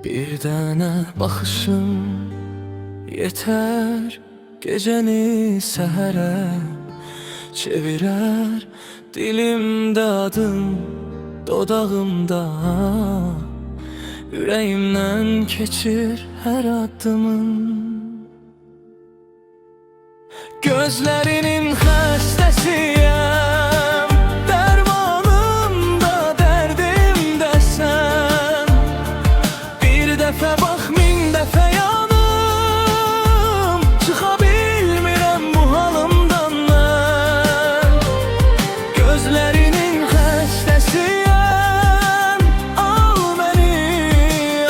Bir dənə baxışım yeter, gecəni səhərə çevirər. Dilimdə adın, dodağımda, ürəyimdən keçir hər addımın. Gözlərinin xəstəsiyəm, dərmanım da, dərdim də sən. Bir dəfə bax, min dəfə yanım, çıxa bilmirəm bu halımdan mən. Gözlərinin xəstəsiyəm, al məni,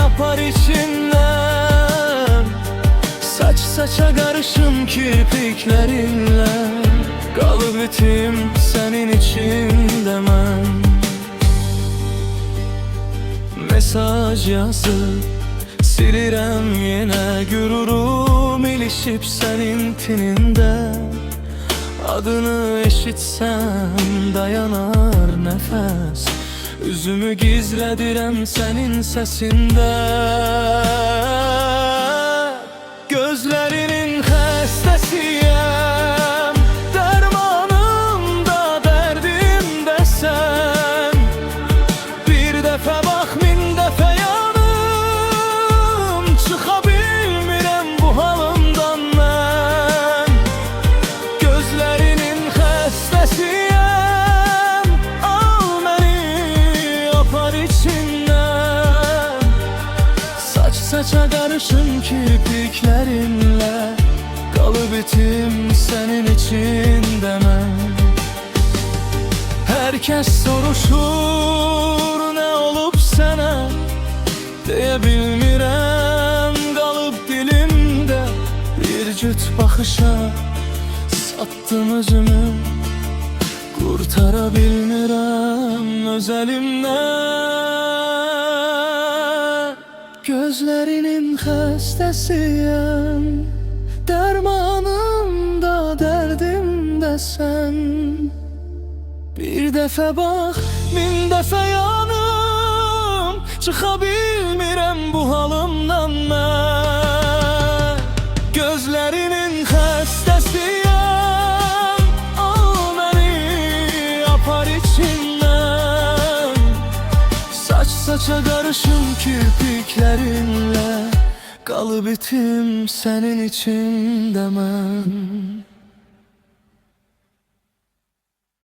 apar içindən. Saç saça qarışım kirpiklerinlə, qalıb itim sənin içində mən. Mesaj yazıb silirəm yenə, qürurum ilişib sənin tinində. Adını eşitsəm dayanar nəfəs, üzümü gizlədirəm sənin səsində. Gözlərinin xəstəsiyəm, dərmanım da, dərdim də sən. Bir dəfə bax, min dəfə yanım, çıxa bilmirəm bu halımdan mən. Gözlərinin xəstəsiyəm, al məni, apar içindən. Saç saça qarışım kirpiklerinlə, qalıb itim sənin içində mən. Hər kəs soruşur nə olub sənə, deyə bilmirəm, qalıb dilimdə. Bir cüt baxışa satdım özümü, qurtara bilmirəm öz əlimdən. Gözlərinin xəstəsiyəm, dərmanım da, dərdim də sən. Bir dəfə bax, min dəfə yanım, çıxa bilmirəm bu halımdan mən. Gözlərinin xəstəsiyəm, al məni, apar içindən. Saç saça qarışım kirpiklerinlə, qalıb itim sənin içində mən.